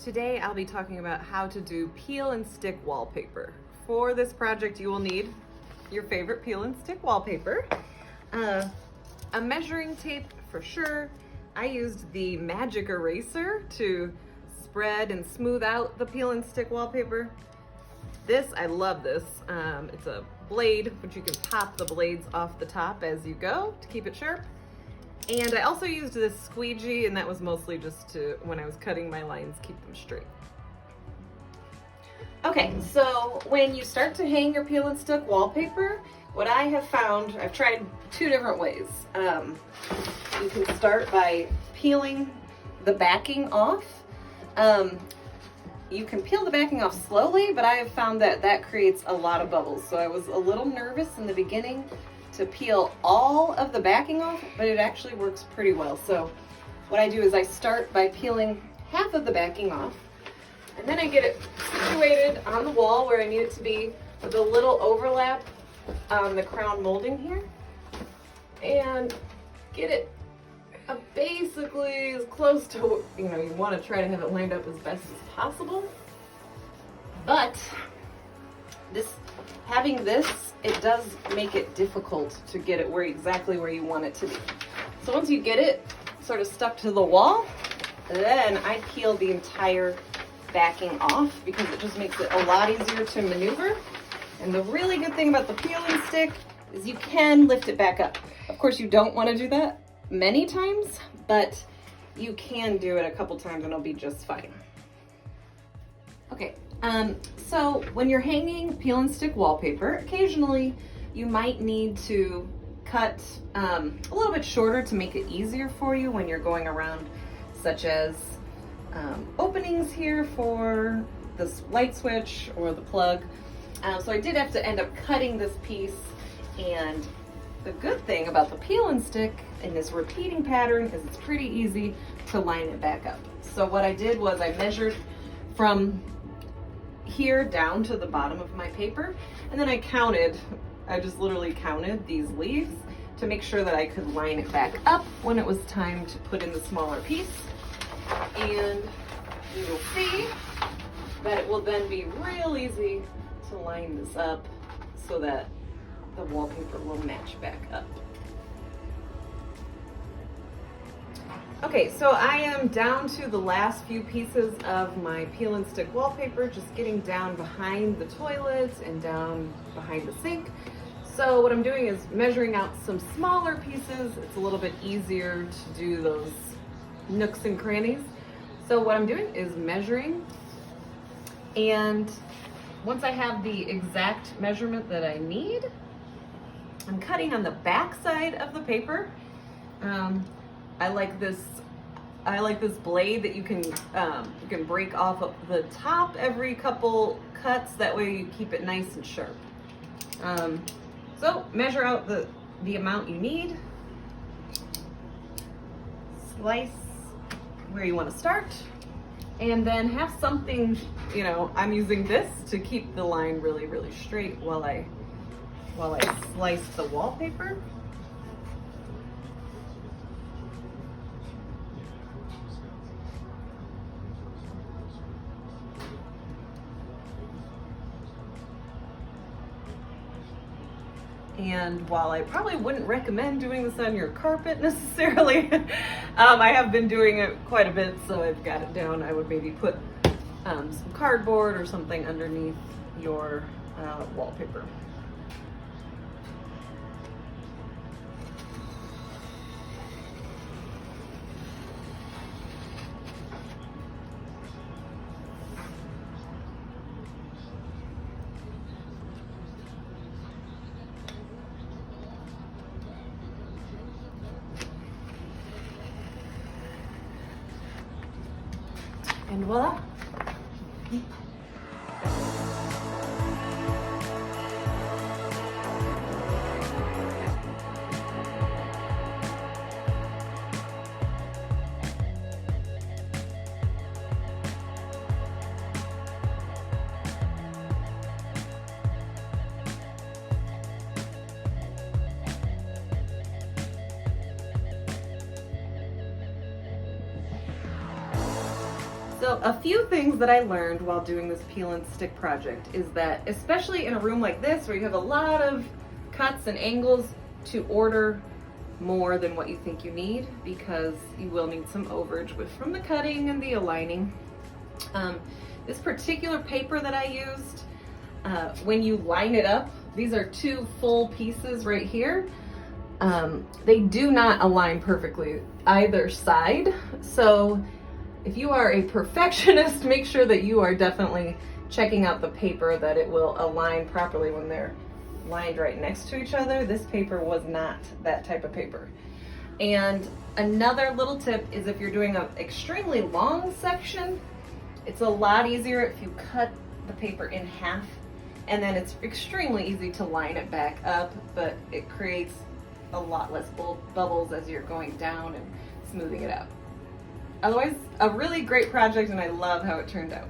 Today I'll be talking about how to do peel and stick wallpaper. For this project you will need your favorite peel and stick wallpaper, a measuring tape for sure. I used the magic eraser to spread and smooth out the peel and stick wallpaper. I love this. It's a blade, which you can pop the blades off the top as you go to keep it sharp. And I also used this squeegee, and that was mostly just to, when I was cutting my lines, keep them straight. Okay, so when you start to hang your peel and stick wallpaper, what I have found, I've tried two different ways. You can start by peeling the backing off. You can peel the backing off slowly, but I have found that that creates a lot of bubbles. So I was a little nervous in the beginning to peel all of the backing off, but it actually works pretty well. So what I do is I start by peeling half of the backing off, and then I get it situated on the wall where I need it to be with a little overlap on the crown molding here, and get it basically as close to, you want to try to have it lined up as best as possible. But having this, it does make it difficult to get it exactly where you want it to be. So once you get it sort of stuck to the wall, then I peel the entire backing off because it just makes it a lot easier to maneuver. And the really good thing about the peel and stick is you can lift it back up. Of course, you don't want to do that many times, but you can do it a couple times and it'll be just fine. Okay, so when you're hanging peel and stick wallpaper, occasionally you might need to cut a little bit shorter to make it easier for you when you're going around, such as openings here for this light switch or the plug. So I did have to end up cutting this piece, and the good thing about the peel and stick in this repeating pattern is it's pretty easy to line it back up. So what I did was I measured from here down to the bottom of my paper, and then I just literally counted these leaves to make sure that I could line it back up when it was time to put in the smaller piece. And you will see that it will then be real easy to line this up so that the wallpaper will match back up. Okay, so I am down to the last few pieces of my peel and stick wallpaper, just getting down behind the toilet and down behind the sink. So what I'm doing is measuring out some smaller pieces. It's a little bit easier to do those nooks and crannies. So what I'm doing is measuring, and once I have the exact measurement that I need, I'm cutting on the back side of the paper. I like this blade that you can break off of the top every couple cuts. That way you keep it nice and sharp. So measure out the amount you need. Slice where you want to start, and then have something. I'm using this to keep the line really, really straight while I slice the wallpaper. And while I probably wouldn't recommend doing this on your carpet necessarily, I have been doing it quite a bit, so I've got it down. I would maybe put some cardboard or something underneath your wallpaper. And voila. So a few things that I learned while doing this peel and stick project is that, especially in a room like this where you have a lot of cuts and angles, to order more than what you think you need, because you will need some overage from the cutting and the aligning. This particular paper that I used, when you line it up, these are 2 full pieces right here. They do not align perfectly either side. So if you are a perfectionist, make sure that you are definitely checking out the paper, that it will align properly when they're lined right next to each other. This paper was not that type of paper. And another little tip is, if you're doing an extremely long section, it's a lot easier if you cut the paper in half, and then it's extremely easy to line it back up, but it creates a lot less bubbles as you're going down and smoothing it out. Otherwise, a really great project, and I love how it turned out.